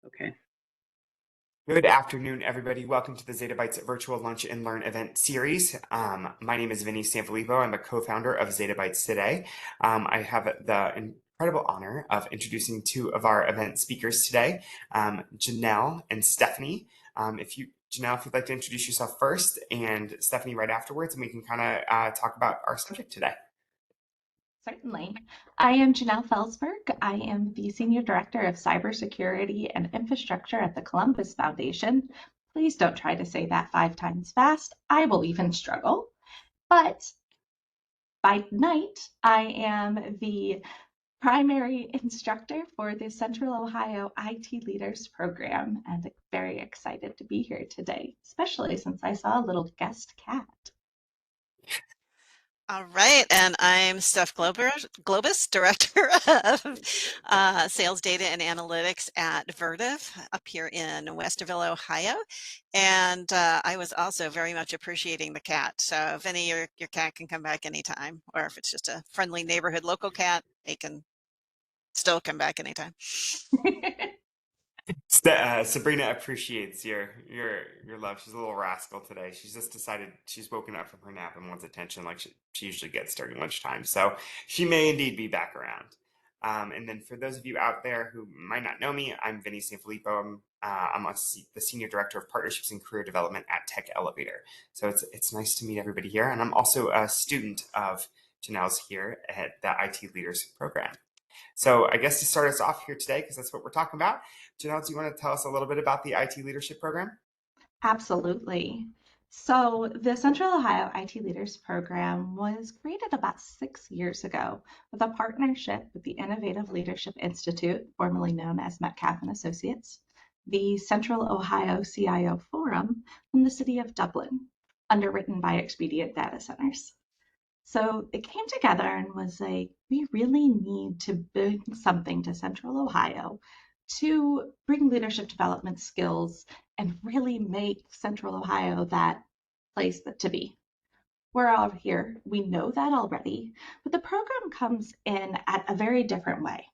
Okay. Good afternoon, everybody. Welcome to the Zettabytes Virtual Lunch and Learn event series. My name is Vinny Sanfillipo. I'm a co-founder of Zettabytes.Today. I have the incredible honor of introducing two of our event speakers today, Junell and Stephanie. Junell, if you'd like to introduce yourself first, and Stephanie right afterwards, and we can kind of talk about our subject today. Certainly. I am Junell Felsburg. I am the Senior Director of Cybersecurity and Infrastructure at the Columbus Foundation. Please don't try to say that 5 times fast. I will even struggle. But by night, I am the primary instructor for the Central Ohio IT Leaders Program, and very excited to be here today, especially since I saw a little guest cat. All right, and I'm Globus, Director of Sales Data and Analytics at Vertiv up here in Westerville, Ohio. And I was also very much appreciating the cat. So Vinny, your cat can come back anytime, or if it's just a friendly neighborhood local cat, they can still come back anytime. Sabrina appreciates your love. She's a little rascal today. She's just decided she's woken up from her nap and wants attention like she usually gets during lunchtime. So she may indeed be back around. And then for those of you out there who might not know me, I'm Vinny Sanfillipo. I'm the Senior Director of Partnerships and Career Development at Tech Elevator. So it's nice to meet everybody here. And I'm also a student of Junell's here at the IT Leaders Program. So I guess to start us off here today, because that's what we're talking about, Junell, do you want to tell us a little bit about the IT Leadership Program? Absolutely. So the Central Ohio IT Leaders Program was created about 6 years ago with a partnership with the Innovative Leadership Institute, formerly known as Metcalf and Associates, the Central Ohio CIO Forum, and the City of Dublin, underwritten by Expedient Data Centers. So it came together and was like, we really need to bring something to Central Ohio to bring leadership development skills and really make Central Ohio that place to be. We're all here. We know that already, but the program comes in at a very different way.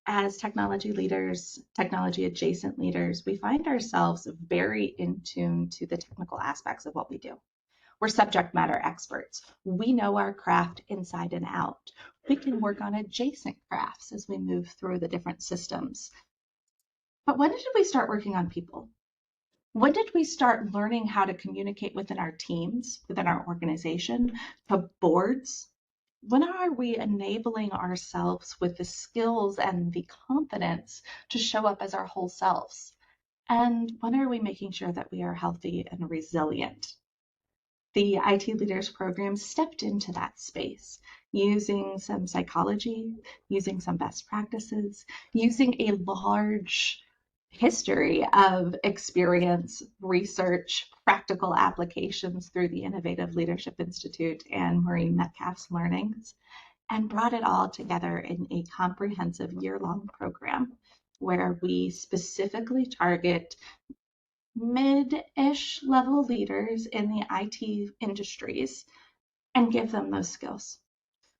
As technology leaders, technology adjacent leaders, we find ourselves very in tune to the technical aspects of what we do. We're subject matter experts. We know our craft inside and out. We can work on adjacent crafts as we move through the different systems. But when did we start working on people? When did we start learning how to communicate within our teams, within our organization, to boards? When are we enabling ourselves with the skills and the confidence to show up as our whole selves? And when are we making sure that we are healthy and resilient? The IT Leaders Program stepped into that space using some psychology, using some best practices, using a large history of experience, research, practical applications through the Innovative Leadership Institute and Maureen Metcalf's learnings, and brought it all together in a comprehensive year-long program where we specifically target mid-ish level leaders in the IT industries and give them those skills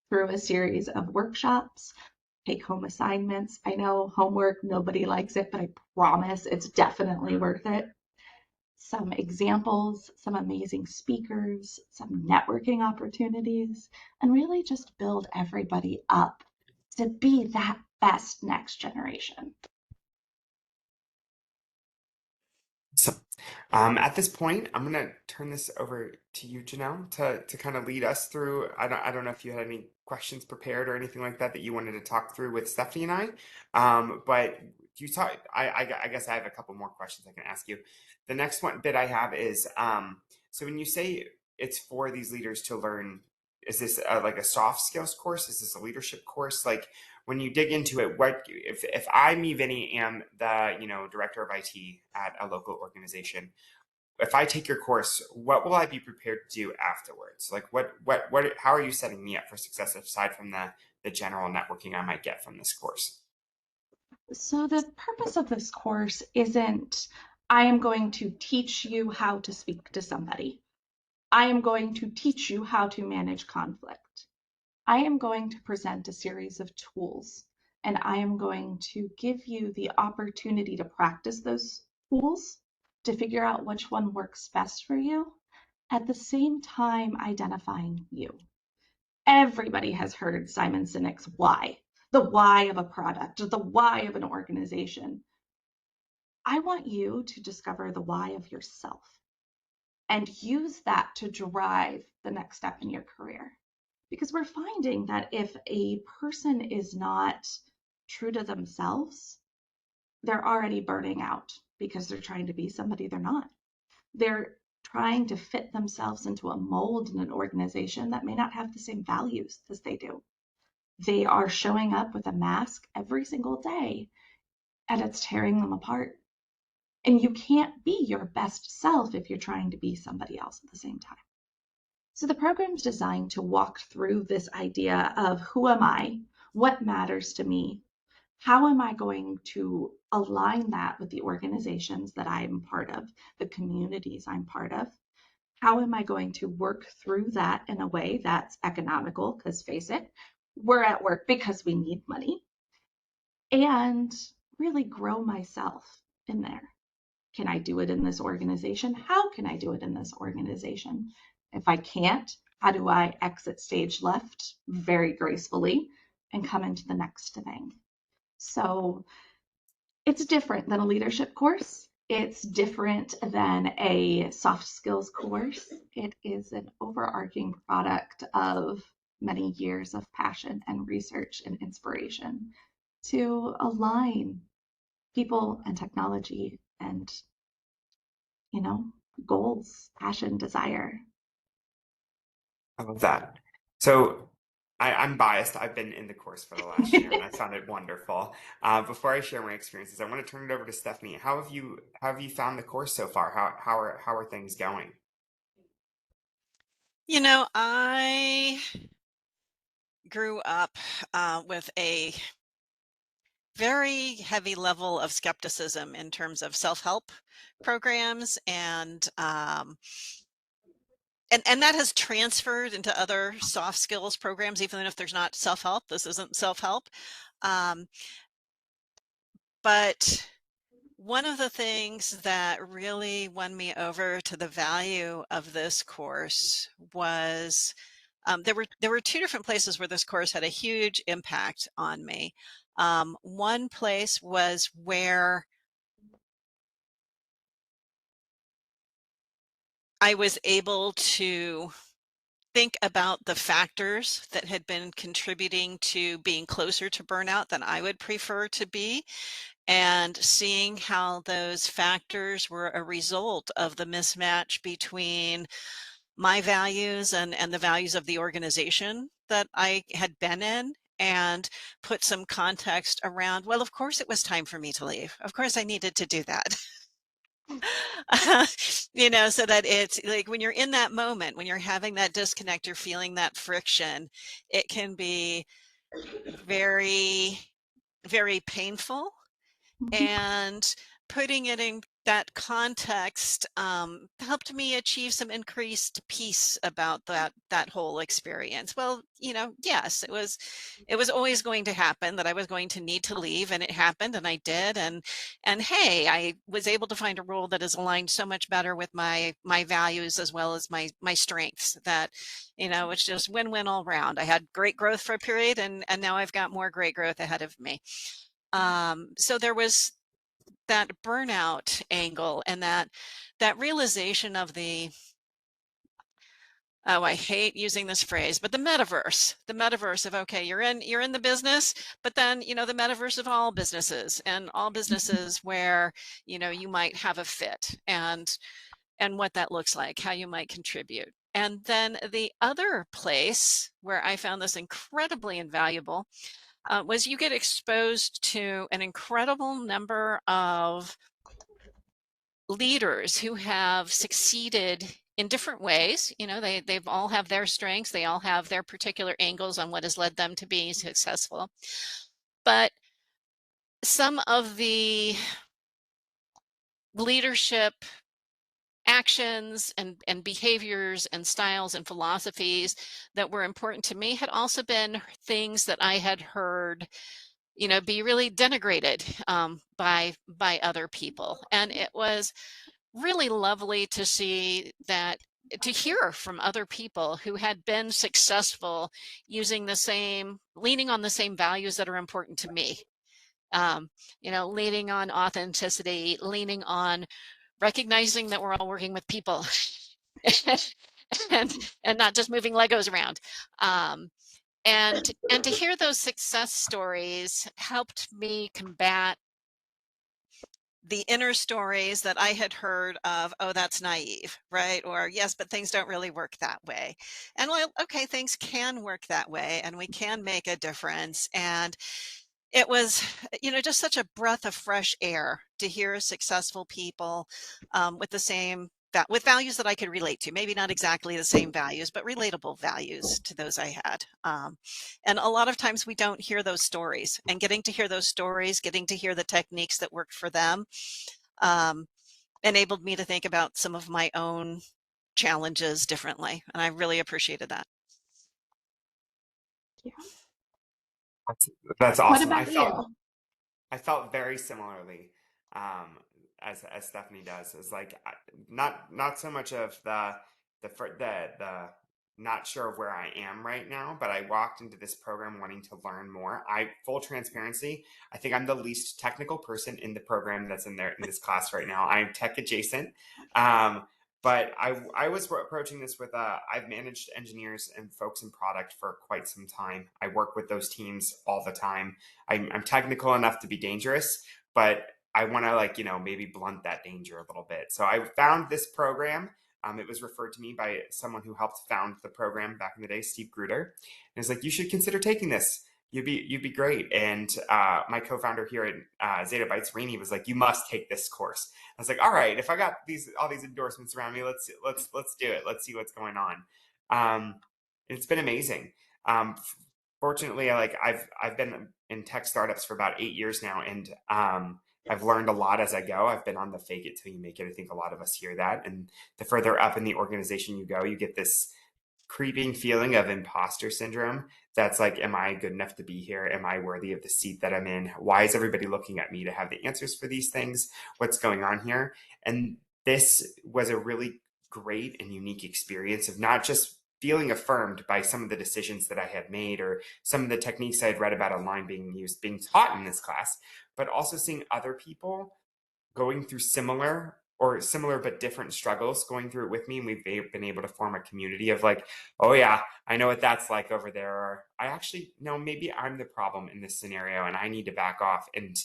through a series of workshops, take-home assignments. I know homework, nobody likes it, but I promise it's definitely worth it. Some examples, some amazing speakers, some networking opportunities, and really just build everybody up to be that best next generation. So, at this point, I'm going to turn this over to you, Junell, to kind of lead us through. I don't know if you had any questions prepared or anything like that you wanted to talk through with Stephanie and I. But you talk. I guess I have a couple more questions I can ask you. The next one bit I have is so when you say it's for these leaders to learn, is this like a soft skills course? Is this a leadership course? Like when you dig into it, what if I, me, Vinny, am the director of IT at a local organization? If I take your course, what will I be prepared to do afterwards? Like what how are you setting me up for success aside from the general networking I might get from this course? So the purpose of this course isn't I am going to teach you how to speak to somebody. I am going to teach you how to manage conflict. I am going to present a series of tools and I am going to give you the opportunity to practice those tools to figure out which one works best for you, at the same time identifying you. Everybody has heard Simon Sinek's why, the why of a product, or the why of an organization. I want you to discover the why of yourself and use that to drive the next step in your career. Because we're finding that if a person is not true to themselves, they're already burning out because they're trying to be somebody they're not. They're trying to fit themselves into a mold in an organization that may not have the same values as they do. They are showing up with a mask every single day, and it's tearing them apart. And you can't be your best self if you're trying to be somebody else at the same time. So the program's designed to walk through this idea of who am I, what matters to me, how am I going to align that with the organizations that I'm part of, the communities I'm part of? How am I going to work through that in a way that's economical? Because face it, we're at work because we need money, and really grow myself in there. Can I do it in this organization? How can I do it in this organization? If I can't, how do I exit stage left very gracefully and come into the next thing? So it's different than a leadership course. It's different than a soft skills course. It is an overarching product of many years of passion and research and inspiration to align people and technology and, you know, goals, passion, desire. I love that. So I'm biased. I've been in the course for the last year, and I found it wonderful. Before I share my experiences, I want to turn it over to Stephanie. How have you found the course so far? How are things going? I grew up with a very heavy level of skepticism in terms of self-help programs, and that has transferred into other soft skills programs, even if there's not self-help. This isn't self-help. Um, but one of the things that really won me over to the value of this course was there were two different places where this course had a huge impact on me. One place was where I was able to think about the factors that had been contributing to being closer to burnout than I would prefer to be, and seeing how those factors were a result of the mismatch between my values and the values of the organization that I had been in, and put some context around, well, of course it was time for me to leave. Of course I needed to do that. So that it's like when you're in that moment, when you're having that disconnect, you're feeling that friction, it can be very, very painful. And putting it in that context helped me achieve some increased peace about that whole experience. Well, yes, it was always going to happen that I was going to need to leave, and it happened, and I did, and hey, I was able to find a role that is aligned so much better with my values as well as my strengths, that it's just win-win all around. I had great growth for a period, and now I've got more great growth ahead of me. So there was that burnout angle, and that realization of I hate using this phrase, but the metaverse of, okay, you're in the business, but then, the metaverse of all businesses, and all businesses where, you might have a fit, and what that looks like, how you might contribute. And then the other place where I found this incredibly invaluable was you get exposed to an incredible number of leaders who have succeeded in different ways. They've all have their strengths, they all have their particular angles on what has led them to being successful. But some of the leadership actions and behaviors and styles and philosophies that were important to me had also been things that I had heard be really denigrated by other people. And it was really lovely to see that, to hear from other people who had been successful leaning on the same values that are important to me. Leaning on authenticity, leaning on recognizing that we're all working with people and not just moving Legos around. And to hear those success stories helped me combat the inner stories that I had heard of, oh, that's naive, right? Or yes, but things don't really work that way. And well, okay, things can work that way and we can make a difference. And it was, just such a breath of fresh air to hear successful people with values that I could relate to. Maybe not exactly the same values, but relatable values to those I had. And a lot of times we don't hear those stories. And getting to hear those stories, getting to hear the techniques that worked for them, enabled me to think about some of my own challenges differently. And I really appreciated that. Yeah. That's What awesome. about you? I felt very similarly, as Stephanie does. It's like not so much of the not sure of where I am right now, but I walked into this program wanting to learn more. Full transparency, I think I'm the least technical person in the program that's in this class right now. I'm tech adjacent. But I was approaching this with I've managed engineers and folks in product for quite some time. I work with those teams all the time. I'm technical enough to be dangerous, but I want to maybe blunt that danger a little bit. So I found this program. It was referred to me by someone who helped found the program back in the day, Steve Gruder. And it's like, you should consider taking this. You'd be great. And my co-founder here at Zettabytes, Vinny, was like, you must take this course. I was like, all right, if I got all these endorsements around me, let's do it. Let's see what's going on. It's been amazing. Fortunately, I've been in tech startups for about 8 years now, and I've learned a lot as I go. I've been on the fake it till you make it. I think a lot of us hear that, and the further up in the organization you go, you get this creeping feeling of imposter syndrome. That's like, am I good enough to be here? Am I worthy of the seat that I'm in? Why is everybody looking at me to have the answers for these things? What's going on here? And this was a really great and unique experience of not just feeling affirmed by some of the decisions that I had made or some of the techniques I had read about online being taught in this class, but also seeing other people going through similar but different struggles, going through it with me. And we've been able to form a community of like, oh yeah, I know what that's like over there. Or I actually know maybe I'm the problem in this scenario and I need to back off and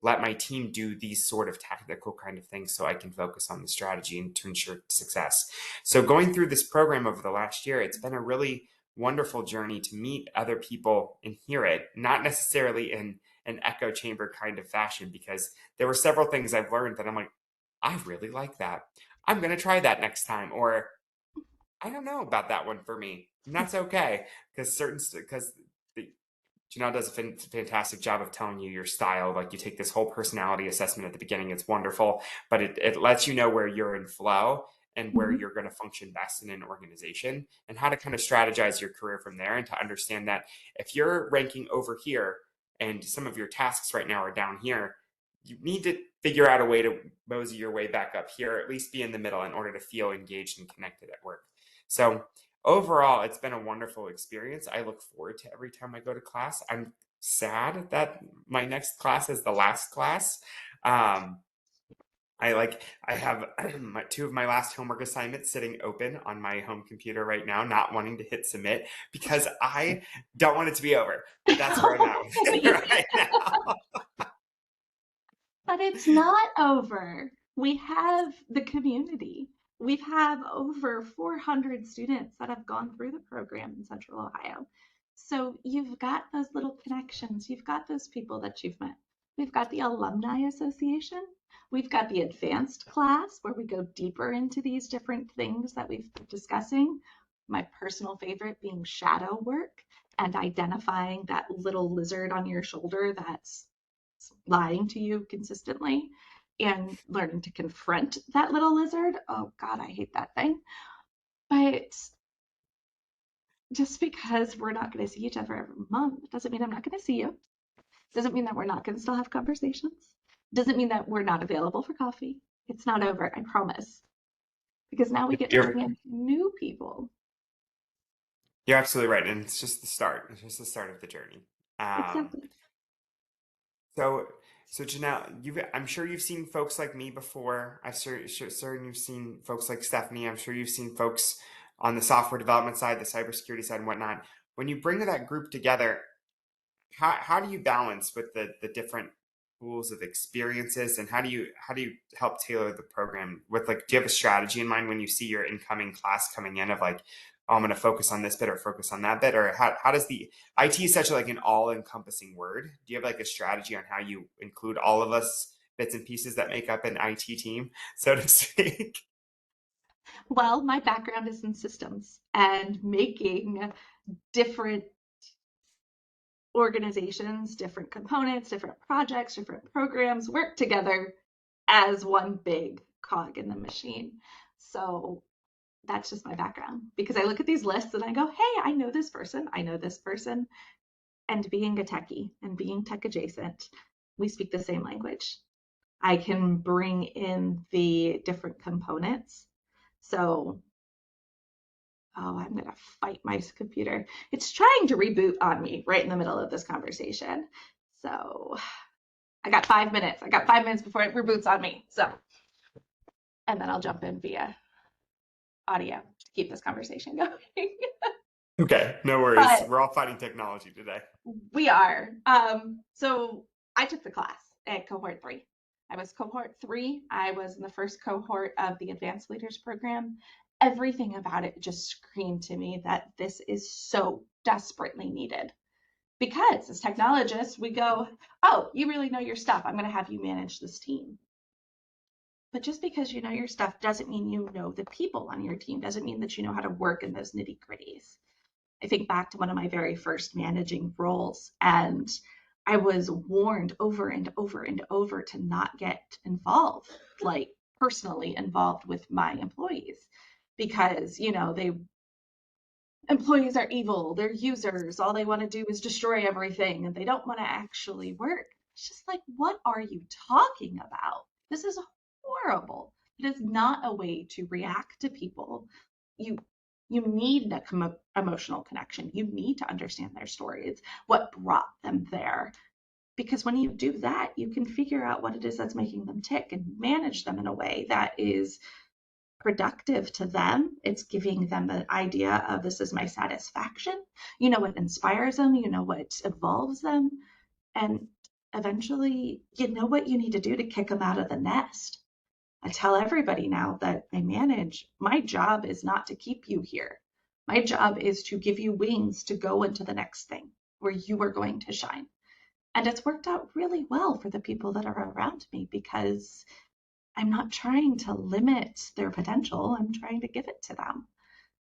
let my team do these sort of tactical kind of things so I can focus on the strategy and to ensure success. So going through this program over the last year, it's been a really wonderful journey to meet other people and hear it, not necessarily in an echo chamber kind of fashion, because there were several things I've learned that I'm like, I really like that. I'm going to try that next time. Or I don't know about that one for me. And that's okay, because Junell does a fantastic job of telling you your style. Like, you take this whole personality assessment at the beginning. It's wonderful, but it lets you know where you're in flow and where you're going to function best in an organization and how to kind of strategize your career from there, and to understand that if you're ranking over here and some of your tasks right now are down here, you need to figure out a way to mosey your way back up here, or at least be in the middle in order to feel engaged and connected at work. So overall, it's been a wonderful experience. I look forward to every time I go to class. I'm sad that my next class is the last class. I have two of my last homework assignments sitting open on my home computer right now, not wanting to hit submit because I don't want it to be over. But that's where I'm at with it right now. But it's not over. We have the community. We've had over 400 students that have gone through the program in Central Ohio. So you've got those little connections. You've got those people that you've met. We've got the Alumni Association. We've got the advanced class where we go deeper into these different things that we've been discussing. My personal favorite being shadow work and identifying that little lizard on your shoulder that's lying to you consistently and learning to confront that little lizard. Oh God, I hate that thing. But just because we're not going to see each other every month doesn't mean I'm not going to see you. Doesn't mean that we're not going to still have conversations. Doesn't mean that we're not available for coffee. It's not over, I promise. Because now we get to bring You're in new people. you're absolutely right, and it's just the start. It's just the start of the journey. Um, Exactly. so so Janelle, I'm sure you've seen folks like me before. Certain you've seen folks like Stephanie. I'm sure you've seen folks on the software development side, the cybersecurity side, and whatnot. When you bring that group together, how do you balance with the different pools of experiences, and how do you help tailor the program with, like, do you have a strategy in mind when you see your incoming class coming in of like, oh, I'm going to focus on this bit or focus on that bit, or how does the IT is such like an all-encompassing word? Do you have like a strategy on how you include all of us bits and pieces that make up an IT team, so to speak? Well, my background is in systems and making different organizations, different components, different projects, different programs work together as one big cog in the machine. So that's just my background because I look at these lists and I go, hey, I know this person, I know this person. And being a techie and being tech adjacent, we speak the same language. I can bring in the different components. So, oh, I'm going to fight my computer. It's trying to reboot on me right in the middle of this conversation. So, I got 5 minutes. I got 5 minutes before it reboots on me. So, and then I'll jump in via audio to keep this conversation going. Okay, no worries. But We're all fighting technology today. we are. So I took the class at cohort 3. I was cohort 3. I was in the first cohort of the advanced leaders program. Everything about it just screamed to me that this is so desperately needed. Because as technologists, we go, oh, you really know your stuff. I'm going to have you manage this team. But just because you know your stuff doesn't mean you know the people on your team, doesn't mean that you know how to work in those nitty gritties. I think back to one of my very first managing roles, and I was warned over and over and over to not get involved, like personally involved with my employees, because they employees are evil, they're users, all they want to do is destroy everything, and they don't want to actually work. It's just like, what are you talking about? This is horrible. It is not a way to react to people. You you need a emotional connection. You need to understand their story. It's what brought them there. Because when you do that, you can figure out what it is that's making them tick and manage them in a way that is productive to them. It's giving them an idea of this is my satisfaction. You know what inspires them, you know what evolves them, and eventually you know what you need to do to kick them out of the nest. I tell everybody now that I manage, my job is not to keep you here. My job is to give you wings to go into the next thing where you are going to shine. And it's worked out really well for the people that are around me because I'm not trying to limit their potential. I'm trying to give it to them.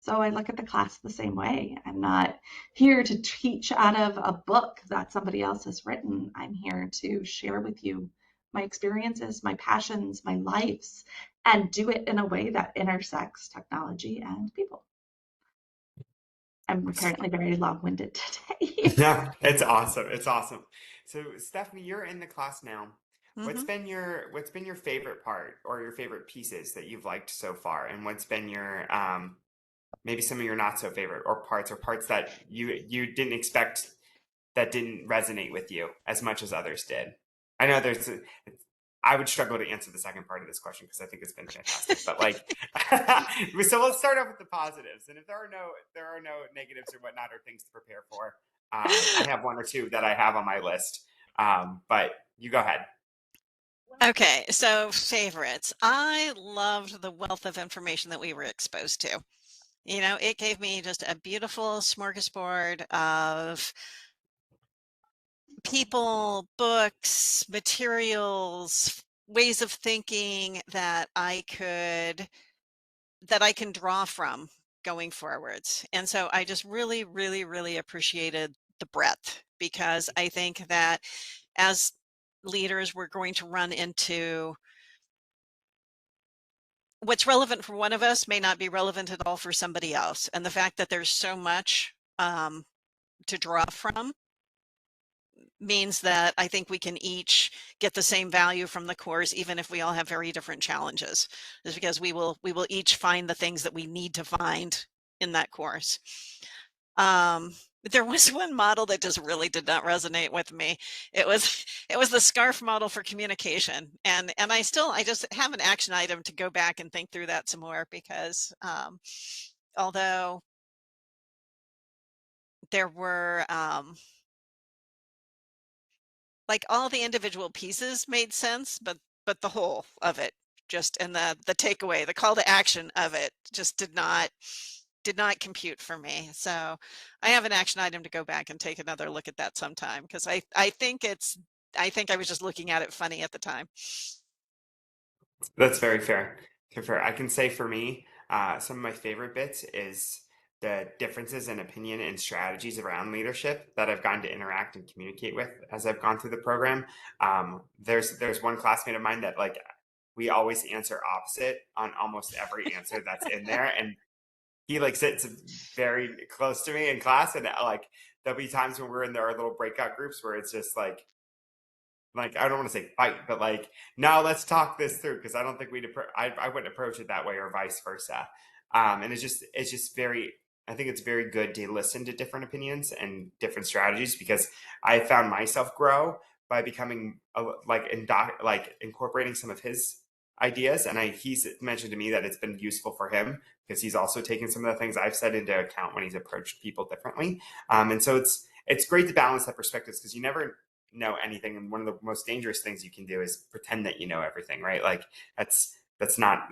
So I look at the class the same way. I'm not here to teach out of a book that somebody else has written. I'm here to share with you my experiences, my passions, my lives, and do it in a way that intersects technology and people. I'm apparently very long-winded today. Yeah, it's awesome. It's awesome. So, Stephanie, you're in the class now. What's Hmm. been your favorite part or your favorite pieces that you've liked so far? And what's been your maybe some of your not so favorite or parts that you didn't expect, that didn't resonate with you as much as others did? I know I would struggle to answer the second part of this question because I think it's been fantastic. But like, so let's start off with the positives. And if there are no negatives or whatnot or things to prepare for, I have one or two that I have on my list. But you go ahead. Okay, so favorites. I loved the wealth of information that we were exposed to. It gave me just a beautiful smorgasbord of people, books, materials, ways of thinking that I can draw from going forwards. And so I just really, really, really appreciated the breadth because I think that as leaders, we're going to run into what's relevant for one of us may not be relevant at all for somebody else. And the fact that there's so much to draw from means that I think we can each get the same value from the course, even if we all have very different challenges, is because we will each find the things that we need to find in that course. There was one model that just really did not resonate with me. It was the SCARF model for communication, and I just have an action item to go back and think through that some more, because although there were like all the individual pieces made sense, but the whole of it just, and the takeaway, the call to action of it just did not compute for me. So I have an action item to go back and take another look at that sometime, because I think I was just looking at it funny at the time. That's very fair. Very fair. I can say for me, some of my favorite bits is the differences in opinion and strategies around leadership that I've gotten to interact and communicate with as I've gone through the program. There's one classmate of mine that like we always answer opposite on almost every answer that's in there, and he like sits very close to me in class, and like there'll be times when we're in our little breakout groups where it's just like I don't want to say fight, but like no, let's talk this through, because I don't think I wouldn't approach it that way, or vice versa. And it's just very, I think it's very good to listen to different opinions and different strategies, because I found myself grow by becoming like incorporating some of his ideas, and he's mentioned to me that it's been useful for him because he's also taken some of the things I've said into account when he's approached people differently. And so it's great to balance that perspectives, because you never know anything, and one of the most dangerous things you can do is pretend that you know everything, right? Like that's not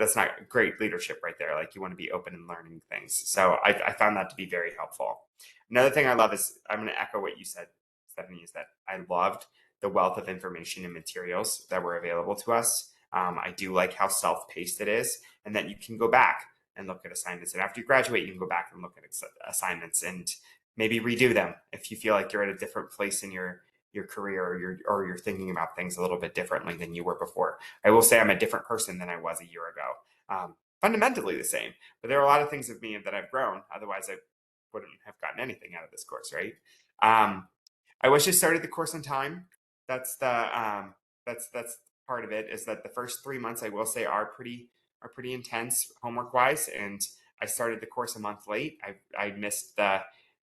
great leadership right there. Like you want to be open and learning things. So I found that to be very helpful. Another thing I love is, I'm going to echo what you said, Stephanie, is that I loved the wealth of information and materials that were available to us. I do like how self-paced it is, and that you can go back and look at assignments, and after you graduate you can go back and look at assignments and maybe redo them if you feel like you're at a different place in your career, or you're thinking about things a little bit differently than you were before. I will say I'm a different person than I was a year ago. Fundamentally the same, but there are a lot of things of me that I've grown. Otherwise, I wouldn't have gotten anything out of this course, right? I wish I started the course on time. That's that's part of it. Is that the first 3 months, I will say, are pretty intense homework wise, and I started the course a month late. I missed the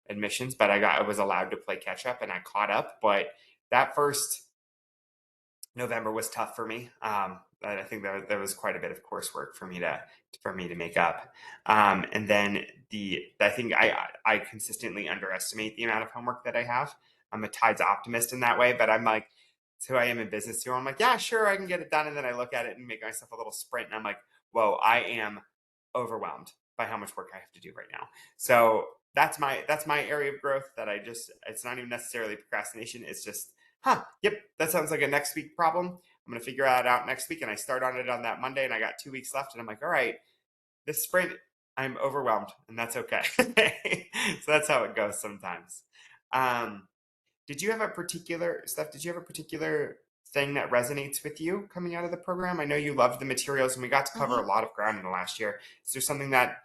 admissions, but I was allowed to play catch up, and I caught up. But that first November was tough for me. I think there was quite a bit of coursework for me to make up. And then I think I consistently underestimate the amount of homework that I have. I'm a tides optimist in that way, but I'm like, it's who I am in business too. I'm like, yeah, sure, I can get it done. And then I look at it and make myself a little sprint, and I'm like, whoa, I am overwhelmed by how much work I have to do right now. So that's my area of growth that it's not even necessarily procrastination. It's just, yep, that sounds like a next week problem. I'm going to figure that out next week. And I start on it on that Monday, and I got 2 weeks left, and I'm like, all right, this sprint, I'm overwhelmed, and that's okay. So that's how it goes sometimes. Did you have a particular thing that resonates with you coming out of the program? I know you loved the materials, and we got to cover a lot of ground in the last year. Is there something that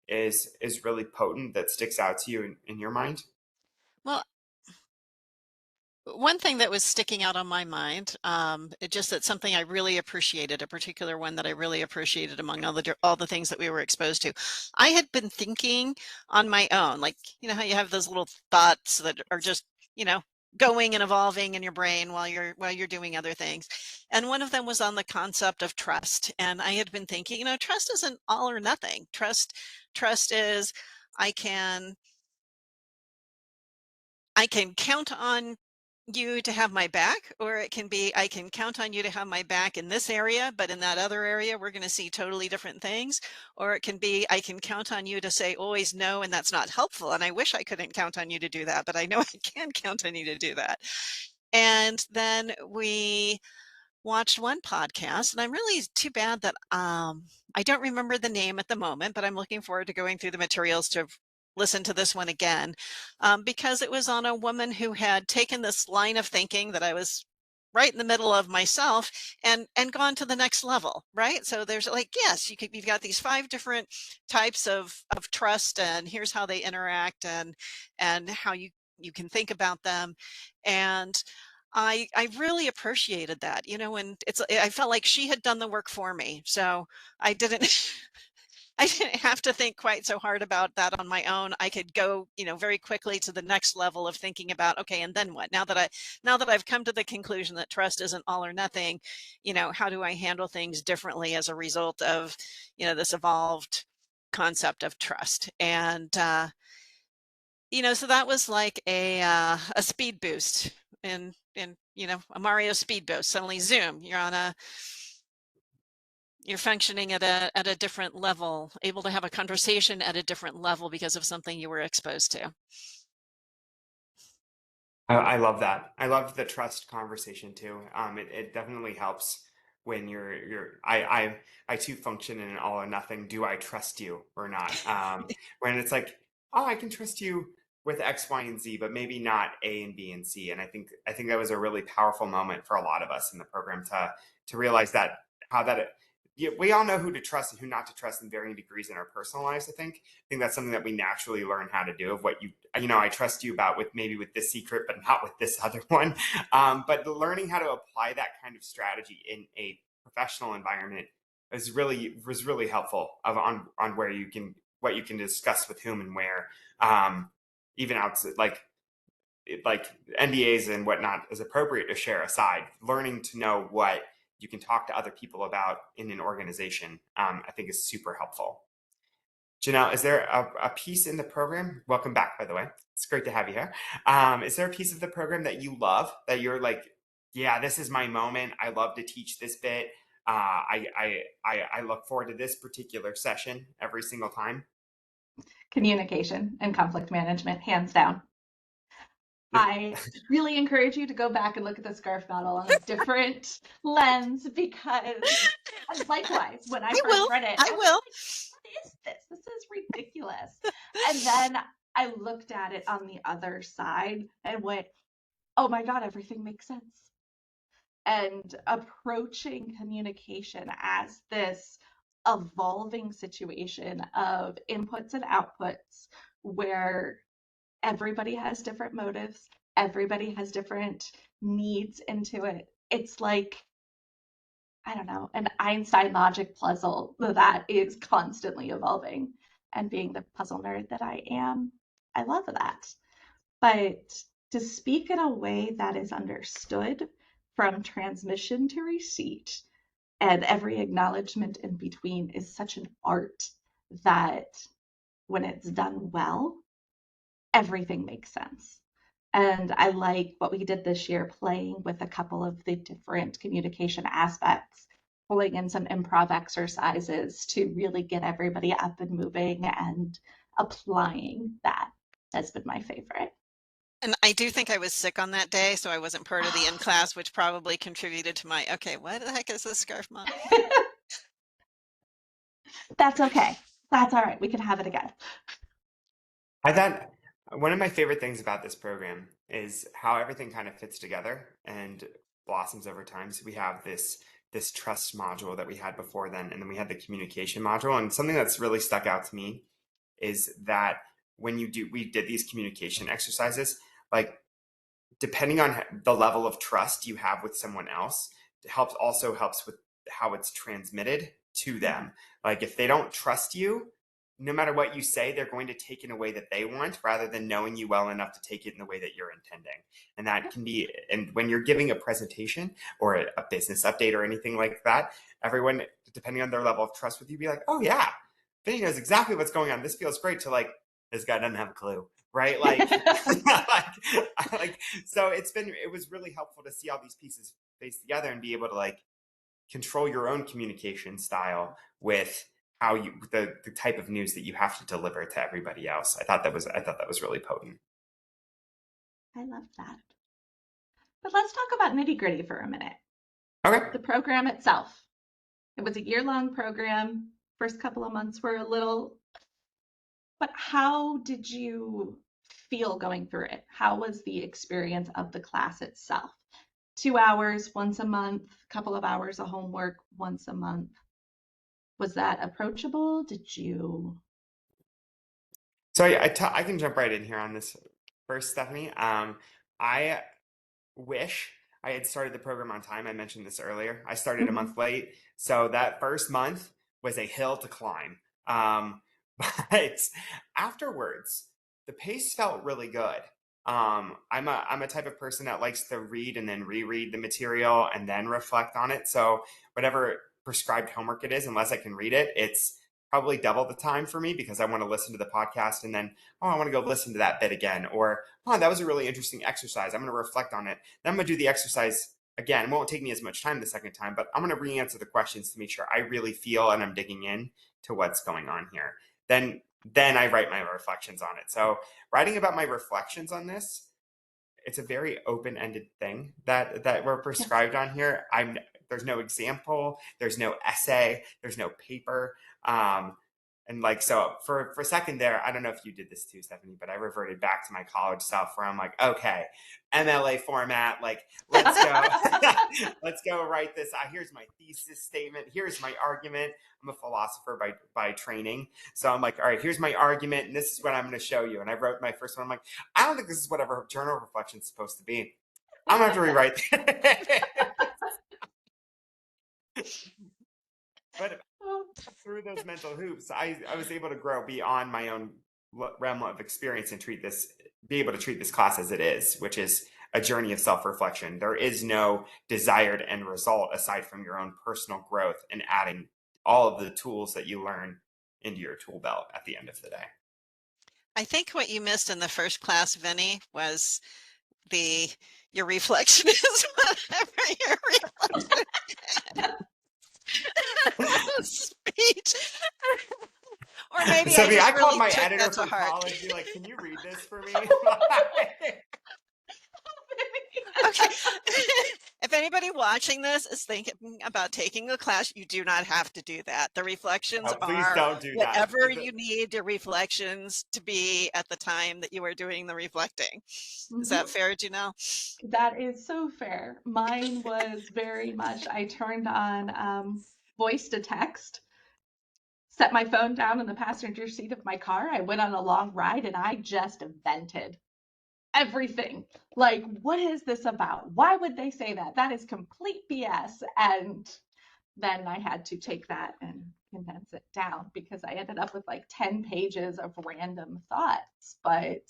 is really potent that sticks out to you in your mind? Well, one thing that was sticking out on my mind, it just that something I really appreciated, a particular one that I really appreciated among all the things that we were exposed to. I had been thinking on my own, like, you know how you have those little thoughts that are just, going and evolving in your brain while you're doing other things. And one of them was on the concept of trust. And I had been thinking, trust isn't all or nothing. Trust is, I can count on you to have my back, or it can be, I can count on you to have my back in this area, but in that other area we're going to see totally different things. Or it can be, I can count on you to say always no, and that's not helpful, and I wish I couldn't count on you to do that, but I know I can count on you to do that. And then we watched one podcast, and I'm really too bad that I don't remember the name at the moment, but I'm looking forward to going through the materials to listen to this one again, because it was on a woman who had taken this line of thinking that I was right in the middle of myself, and gone to the next level, right? So there's like, yes, you've got these 5 different types of trust, and here's how they interact, and how you can think about them. And I really appreciated that, and I felt like she had done the work for me. So I didn't I didn't have to think quite so hard about that on my own. I could go, very quickly to the next level of thinking about, okay, and then what? Now that I've come to the conclusion that trust isn't all or nothing, how do I handle things differently as a result of, this evolved concept of trust? And so that was like a speed boost in a Mario speed boost. Suddenly zoom, you're functioning at a different level, able to have a conversation at a different level because of something you were exposed to. I love that. I love the trust conversation too. It definitely helps when I too function in an all or nothing. Do I trust you or not? When it's like, oh, I can trust you with X, Y, and Z, but maybe not A and B and C. And I think that was a really powerful moment for a lot of us in the program to realize that how that yeah, we all know who to trust and who not to trust in varying degrees in our personal lives. I think that's something that we naturally learn how to do. Of what I trust you about with maybe with this secret, but not with this other one. But learning how to apply that kind of strategy in a professional environment was really helpful on where you can what you can discuss with whom and where. Even outside like NDAs and whatnot is appropriate to share aside. Learning to know what you can talk to other people about in an organization, I think is super helpful. Junell, is there a piece in the program? Welcome back, by the way. It's great to have you here. Is there a piece of the program that you love that you're like, yeah, this is my moment. I love to teach this bit. I look forward to this particular session every single time. Communication and conflict management, hands down. I really encourage you to go back and look at the scarf model on a different lens because, and likewise, when I I first will. read it, I I was will. like, what is this? This is ridiculous. And then I looked at it on the other side and went, oh my God, everything makes sense. And approaching communication as this evolving situation of inputs and outputs where everybody has different motives, everybody has different needs into it. It's like, I don't know, an Einstein logic puzzle that is constantly evolving. And being the puzzle nerd that I am, I love that. But to speak in a way that is understood from transmission to receipt and every acknowledgement in between is such an art that when it's done well, everything makes sense. And I like what we did this year, playing with a couple of the different communication aspects, pulling in some improv exercises to really get everybody up and moving and applying that has been my favorite. And I do think I was sick on that day, so I wasn't part of the in class, which probably contributed to my, okay, what the heck is this scarf model? That's okay. That's all right. We can have it again. I thought one of my favorite things about this program is how everything kind of fits together and blossoms over time. So we have this trust module that we had before then, and then we had the communication module. And something that's really stuck out to me is that we did these communication exercises, like depending on the level of trust you have with someone else, it helps with how it's transmitted to them. Like if they don't trust you, no matter what you say, they're going to take in a way that they want rather than knowing you well enough to take it in the way that you're intending. And that can be, and when you're giving a presentation or a business update or anything like that, everyone, depending on their level of trust with you, be like, oh yeah, Vinny knows exactly what's going on. This feels great, to like, this guy doesn't have a clue, right? Like, so it was really helpful to see all these pieces face together and be able to like control your own communication style with how the type of news that you have to deliver to everybody else. I thought that was really potent. I love that. But let's talk about nitty gritty for a minute. Okay. The program itself. It was a year-long program. First couple of months were a little, but how did you feel going through it? How was the experience of the class itself? 2 hours once a month, couple of hours of homework once a month. Was that approachable? Did you? So I can jump right in here on this first, Stephanie. I wish I had started the program on time. I mentioned this earlier. I started a Mhm. month late. So that first month was a hill to climb. Um, but afterwards, the pace felt really good. I'm a type of person that likes to read and then reread the material and then reflect on it. So whatever prescribed homework it is, unless I can read it, it's probably double the time for me because I want to listen to the podcast and then, oh, I want to go listen to that bit again. Or, oh, that was a really interesting exercise. I'm going to reflect on it. Then I'm going to do the exercise again. It won't take me as much time the second time, but I'm going to re-answer the questions to make sure I really feel and I'm digging in to what's going on here. Then I write my reflections on it. So writing about my reflections on this, it's a very open-ended thing that we're Yes. prescribed on here. There's no example, there's no essay, there's no paper. And like, so for a second there, I don't know if you did this too, Stephanie, but I reverted back to my college self where I'm like, okay, MLA format, like let's go, let's go write this. Here's my thesis statement. Here's my argument. I'm a philosopher by training. So I'm like, all right, here's my argument, and this is what I'm going to show you. And I wrote my first one. I'm like, I don't think this is what a journal reflection is supposed to be. I'm going to have to rewrite it. But through those mental hoops, I was able to grow beyond my own realm of experience and be able to treat this class as it is, which is a journey of self-reflection. There is no desired end result aside from your own personal growth and adding all of the tools that you learn into your tool belt at the end of the day. I think what you missed in the first class, Vinny, was your reflection is whatever your reflection speech. Or maybe I Stephanie, just I called really my took editor that to from heart. college, be like, can you read this for me? Okay. If anybody watching this is thinking about taking the class, you do not have to do that. The reflections Oh, please are don't do that. whatever you need your reflections to be at the time that you are doing the reflecting. Is that fair, Junell? That is so fair. Mine was very much, I turned on voice to text, set my phone down in the passenger seat of my car. I went on a long ride and I just vented everything. Like, what is this about? Why would they say that? That is complete BS. And then I had to take that and condense it down because I ended up with like 10 pages of random thoughts. But,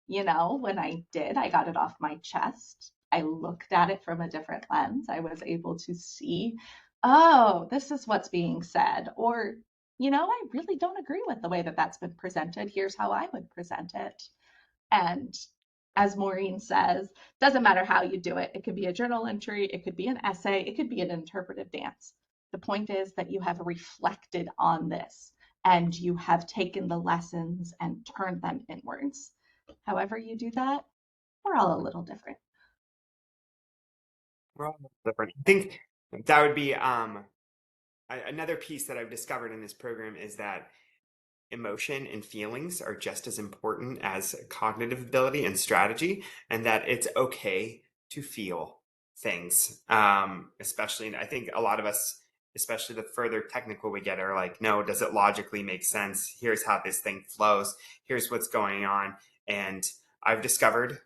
when I did, I got it off my chest. I looked at it from a different lens. I was able to see, oh, this is what's being said. Or, I really don't agree with the way that that's been presented. Here's how I would present it. And as Maureen says, doesn't matter how you do it. It could be a journal entry, it could be an essay, it could be an interpretive dance. The point is that you have reflected on this and you have taken the lessons and turned them inwards. However you do that, we're all a little different. We're all different. I think that would be another piece that I've discovered in this program is that emotion and feelings are just as important as cognitive ability and strategy, and that it's okay to feel things. Especially, and I think a lot of us, especially the further technical we get, are like, no, does it logically make sense? Here's how this thing flows. Here's what's going on. And I've discovered,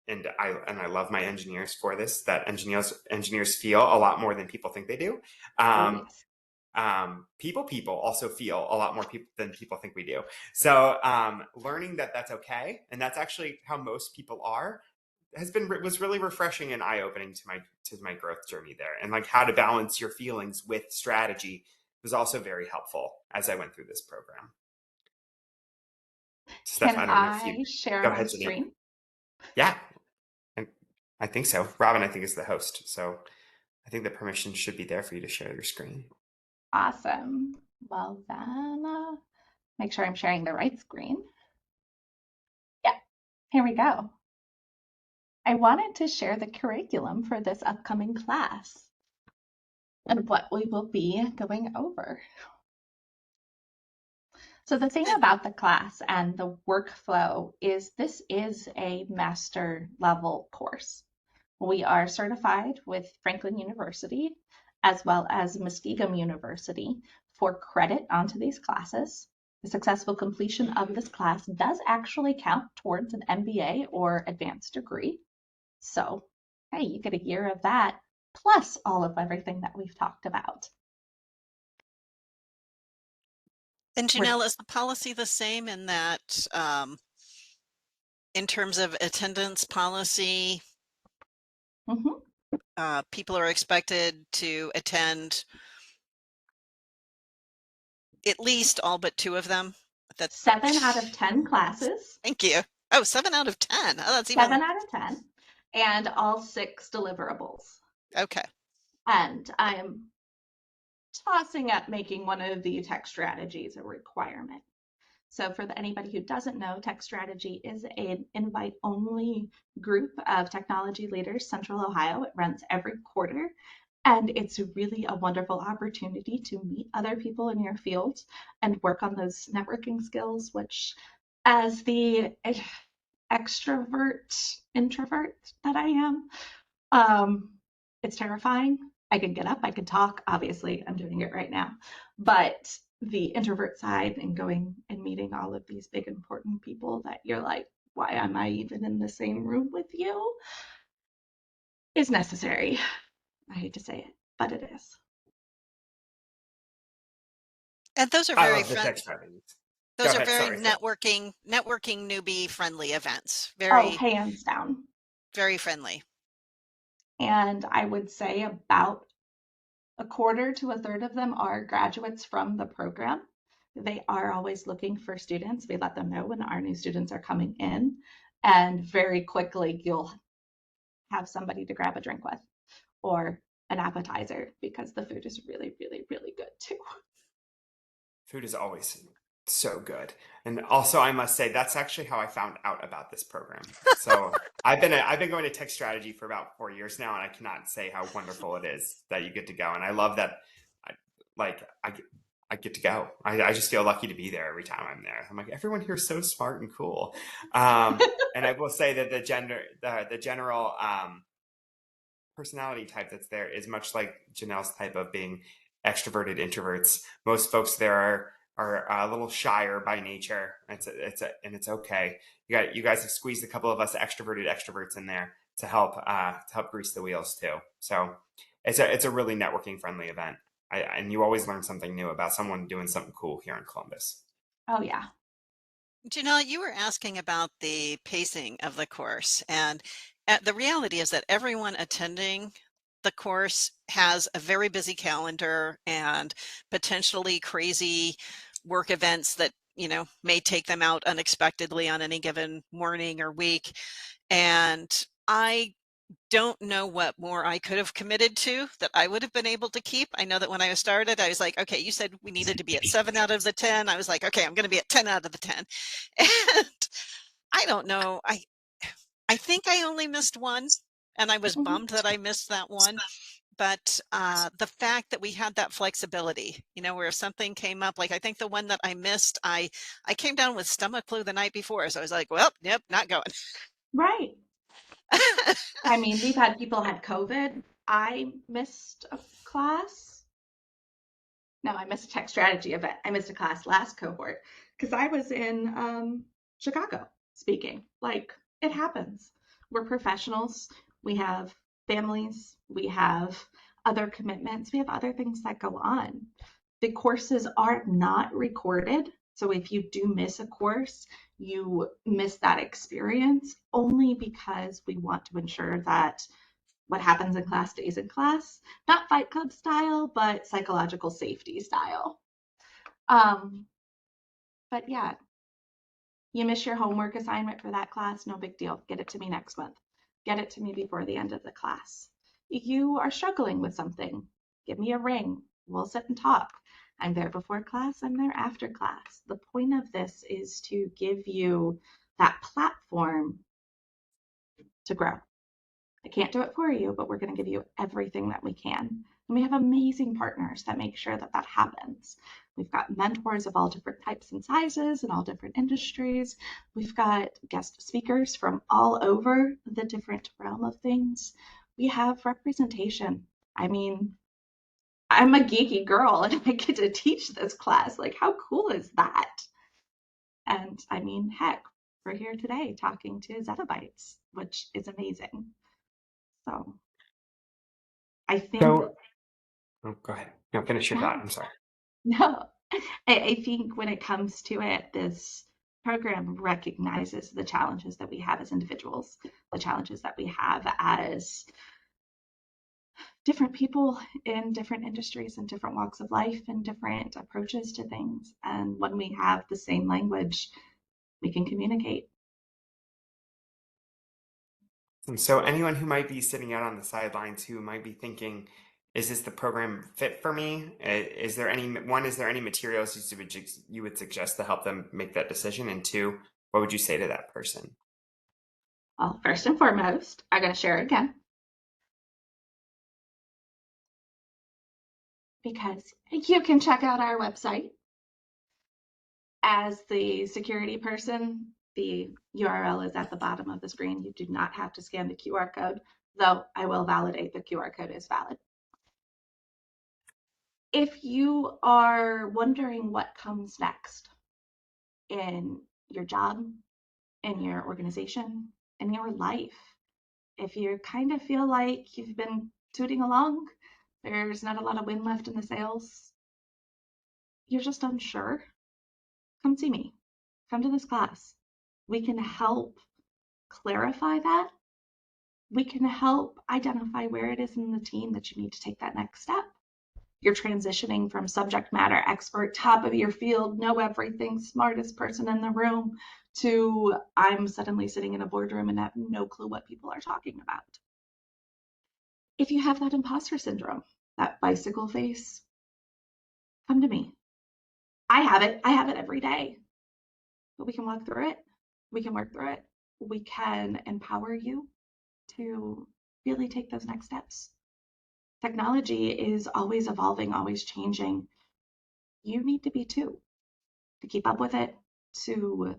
and I love my engineers for this, that engineers feel a lot more than people think they do. Oh, Um, yes. people also feel a lot more than people think we do. So learning that that's okay, and that's actually how most people are, was really refreshing and eye-opening to my growth journey there. And like how to balance your feelings with strategy was also very helpful as I went through this program. Steph, Can I don't know if you I share go my ahead, Janelle. screen? Yeah, I think so. Robin, I think, is the host, so I think the permission should be there for you to share your screen. Awesome. Well, then make sure I'm sharing the right screen. Yeah, here we go. I wanted to share the curriculum for this upcoming class and what we will be going over. So the thing about the class and the workflow is this is a master level course. We are certified with Franklin University as well as Muskingum University for credit onto these classes. The successful completion of this class does actually count towards an MBA or advanced degree. So hey, you get a year of that plus all of everything that we've talked about. And We're, Junell, is the policy the same in that in terms of attendance policy, mhm. people are expected to attend at least all but 2 of them? That 7 out of 10 classes, Thank you. Oh, 7 out of 10. Oh, that's 7 even out of 10, and all 6 deliverables. okay. And I'm tossing up making one of the tech strategies a requirement. So for anybody who doesn't know, Tech Strategy is an invite-only group of technology leaders, Central Ohio. It runs every quarter, and it's really a wonderful opportunity to meet other people in your field and work on those networking skills, which as the extrovert introvert that I am, it's terrifying. I can get up, I can talk. Obviously, I'm doing it right now. But the introvert side and going and meeting all of these big, important people that you're like, why am I even in the same room with you? Is necessary. I hate to say it, but it is. And those are I very love the friend tech strategies. Go those are ahead. very Sorry, Sarah. networking newbie friendly events. Oh, Very, hands down. very friendly. And I would say about a quarter to a third of them are graduates from the program. They are always looking for students. We let them know when our new students are coming in, and very quickly you'll have somebody to grab a drink with or an appetizer because the food is really, really, really good too. Food is always so good. And also, I must say, that's actually how I found out about this program. So I've been going to tech strategy for about 4 years now, and I cannot say how wonderful it is that you get to go. And I love that, I, like I get to go. I just feel lucky to be there every time I'm there. I'm like, everyone here is so smart and cool. And I will say that the general personality type that's there is much like Janelle's type of being extroverted introverts. Most folks there are a little shyer by nature. And it's okay. You guys have squeezed a couple of us extroverted extroverts in there to help grease the wheels too. So it's a really networking friendly event. And you always learn something new about someone doing something cool here in Columbus. Oh, yeah. Janelle, you were asking about the pacing of the course, and the reality is that everyone attending the course has a very busy calendar and potentially crazy work events that, may take them out unexpectedly on any given morning or week. And I don't know what more I could have committed to that I would have been able to keep. I know that when I started, I was like, okay, you said we needed to be at 7 out of the 10. I was like, okay, I'm going to be at 10 out of the 10. And I don't know. I think I only missed one, and I was Mhm. bummed that I missed that one. But the fact that we had that flexibility, where if something came up, like I think the one that I missed, I came down with stomach flu the night before. So I was like, well, yep, not going. Right. I mean, we've had people had COVID. I missed a class. No, I missed a tech strategy event. I missed a class last cohort because I was in Chicago speaking. Like, it happens. We're professionals. We have families. We have other commitments. We have other things that go on. The courses are not recorded. So if you do miss a course, you miss that experience only because we want to ensure that what happens in class stays in class, not Fight Club style, but psychological safety style. Um, but yeah, you miss your homework assignment for that class, no big deal. Get it to me next month. Get it to me before the end of the class. You are struggling with something, give me a ring. We'll sit and talk. I'm there before class, I'm there after class. The point of this is to give you that platform to grow. I can't do it for you, but we're going to give you everything that we can. And we have amazing partners that make sure that that happens. We've got mentors of all different types and sizes and all different industries. We've got guest speakers from all over the different realm of things. We have representation. I mean, I'm a geeky girl and I get to teach this class. Like, how cool is that? And I mean, heck, we're here today talking to Zettabytes, which is amazing. So I think, So, oh, go ahead. No, finish your thought. no, I'm sorry. no, I think when it comes to it, this program recognizes the challenges that we have as individuals, the challenges that we have as different people in different industries and different walks of life and different approaches to things. And when we have the same language, we can communicate. And so, anyone who might be sitting out on the sidelines who might be thinking, is this the program fit for me? Is there any materials you would suggest to help them make that decision? And two, what would you say to that person? Well, first and foremost, I'm going to share it again because you can check out our website. As the security person, the URL is at the bottom of the screen. You do not have to scan the QR code, though I will validate the QR code is valid. If you are wondering what comes next in your job, in your organization, in your life, if you kind of feel like you've been tooting along, there's not a lot of wind left in the sails, you're just unsure, come see me. Come to this class. We can help clarify that. We can help identify where it is in the team that you need to take that next step. You're transitioning from subject matter expert, top of your field, know everything, smartest person in the room, to I'm suddenly sitting in a boardroom and have no clue what people are talking about. If you have that imposter syndrome, that bicycle face, come to me. I have it. I have it every day. But we can walk through it. We can work through it. We can empower you to really take those next steps. Technology is always evolving, always changing. You need to be too, to keep up with it, to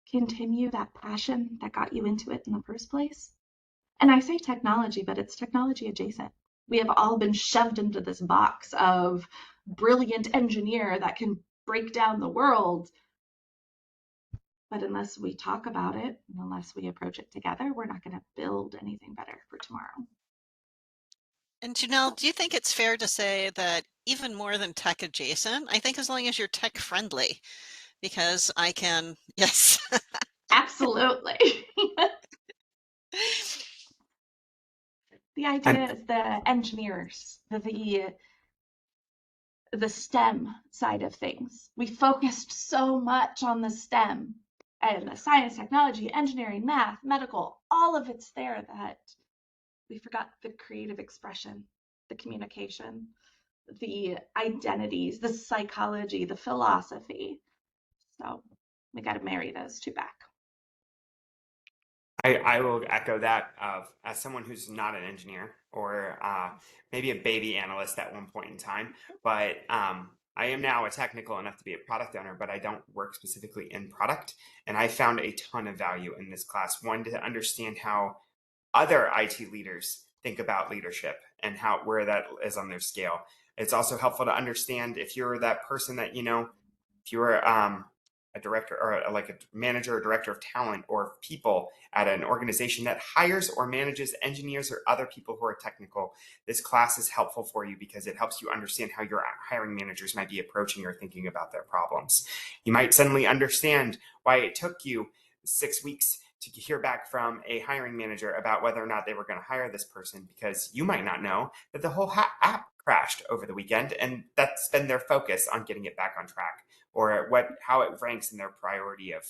continue that passion that got you into it in the first place. And I say technology, but it's technology adjacent. We have all been shoved into this box of brilliant engineer that can break down the world. But unless we talk about it, and unless we approach it together, we're not going to build anything better for tomorrow. And Junell, do you think it's fair to say that even more than tech adjacent, I think as long as you're tech friendly, because I can, yes. Absolutely. The And idea is the engineers, the STEM side of things. We focused so much on the STEM and the science, technology, engineering, math, medical, all of it's there that we forgot the creative expression, the communication, the identities, the psychology, the philosophy. So we got to marry those two back. I will echo that as someone who's not an engineer or maybe a baby analyst at one point in time, but I am now a technical enough to be a product owner, but I don't work specifically in product. And I found a ton of value in this class. One, to understand how other IT leaders think about leadership and where that is on their scale. It's also helpful to understand if you're that person that, if you're a director or like a manager or director of talent or people at an organization that hires or manages engineers or other people who are technical, this class is helpful for you because it helps you understand how your hiring managers might be approaching or thinking about their problems. You might suddenly understand why it took you 6 weeks to hear back from a hiring manager about whether or not they were going to hire this person, because you might not know that the whole app crashed over the weekend and that's been their focus on getting it back on track, or how it ranks in their priority of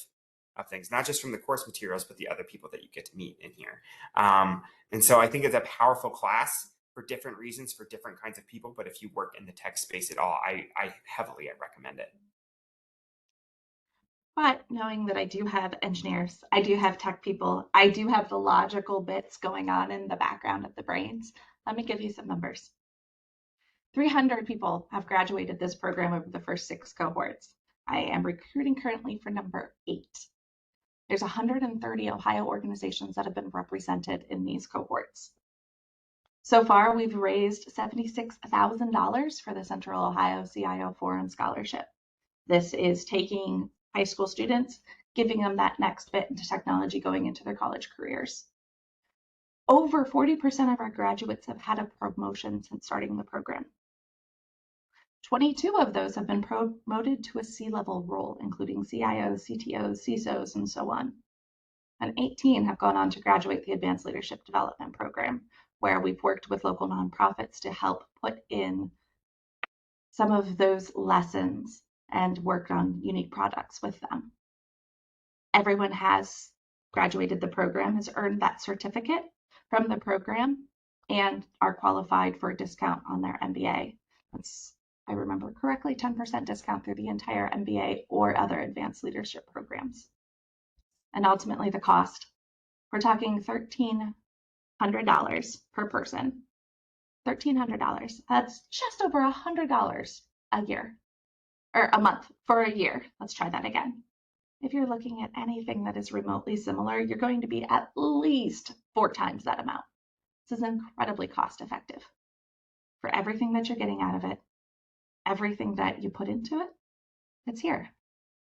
things, not just from the course materials, but the other people that you get to meet in here. And so I think it's a powerful class for different reasons, for different kinds of people. But if you work in the tech space at all, I heavily recommend it. But knowing that I do have engineers, I do have tech people, I do have the logical bits going on in the background of the brains, let me give you some numbers. 300 people have graduated this program over the first 6 cohorts. I am recruiting currently for number 8. There's 130 Ohio organizations that have been represented in these cohorts. So far, we've raised $76,000 for the Central Ohio CIO Forum Scholarship. This is taking high school students, giving them that next bit into technology going into their college careers. Over 40% of our graduates have had a promotion since starting the program. 22 of those have been promoted to a C-level role, including CIOs, CTOs, CISOs, and so on. And 18 have gone on to graduate the Advanced Leadership Development Program, where we've worked with local nonprofits to help put in some of those lessons and worked on unique products with them. Everyone has graduated the program, has earned that certificate from the program, and are qualified for a discount on their MBA. That's, I remember correctly, 10% discount through the entire MBA or other advanced leadership programs. And ultimately the cost, we're talking $1,300 per person. $1,300. That's just over $100 a year, or a month for a year. Let's try that again. If you're looking at anything that is remotely similar, you're going to be at least 4 times that amount. This is incredibly cost effective for everything that you're getting out of it, everything that you put into it. It's here.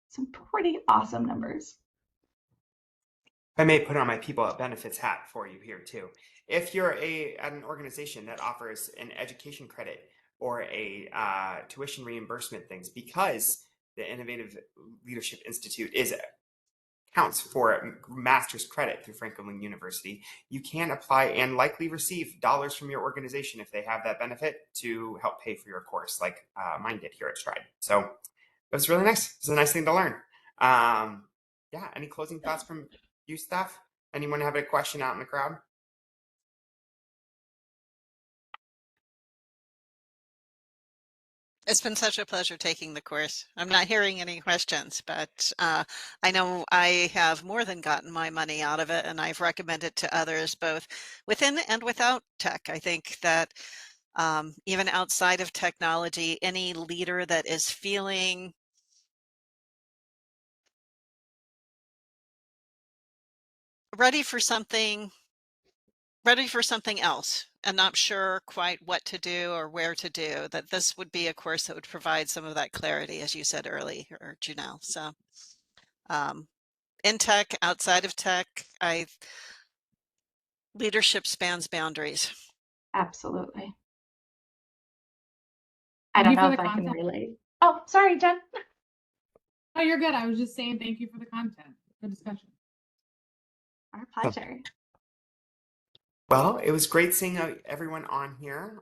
Some pretty awesome numbers. I may put on my people at benefits hat for you here too. If you're at an organization that offers an education credit or a tuition reimbursement things, because the Innovative Leadership Institute counts for master's credit through Franklin University, you can apply and likely receive dollars from your organization if they have that benefit to help pay for your course, like mine did here at Stride. So it was really nice. It's a nice thing to learn. Yeah, any closing thoughts from you, Steph? Anyone have a question out in the crowd? It's been such a pleasure taking the course. I'm not hearing any questions, but I know I have more than gotten my money out of it, and I've recommended to others both within and without tech. I think that even outside of technology, any leader that is feeling ready for something else and not sure quite what to do or where to do, that this would be a course that would provide some of that clarity, as you said earlier, Junell. So in tech, outside of tech, leadership spans boundaries. Absolutely. I don't know if I can relate. Oh, sorry, Jen. Oh, you're good. I was just saying thank you for the content. Good discussion. Our pleasure. Well, it was great seeing everyone on here.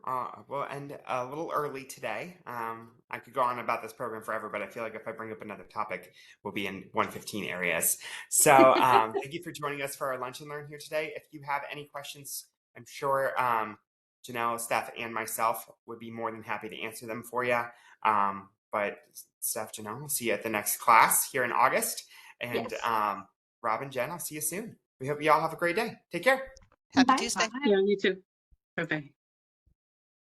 We'll end a little early today. I could go on about this program forever, but I feel like if I bring up another topic, we'll be in 1:15 areas. So thank you for joining us for our Lunch and Learn here today. If you have any questions, I'm sure Junell, Steph, and myself would be more than happy to answer them for you. But Steph, Junell, we'll see you at the next class here in August. And Yes. Rob and Jen, I'll see you soon. We hope you all have a great day. Take care. Happy Bye. Tuesday. Yeah, you too. Bye-bye.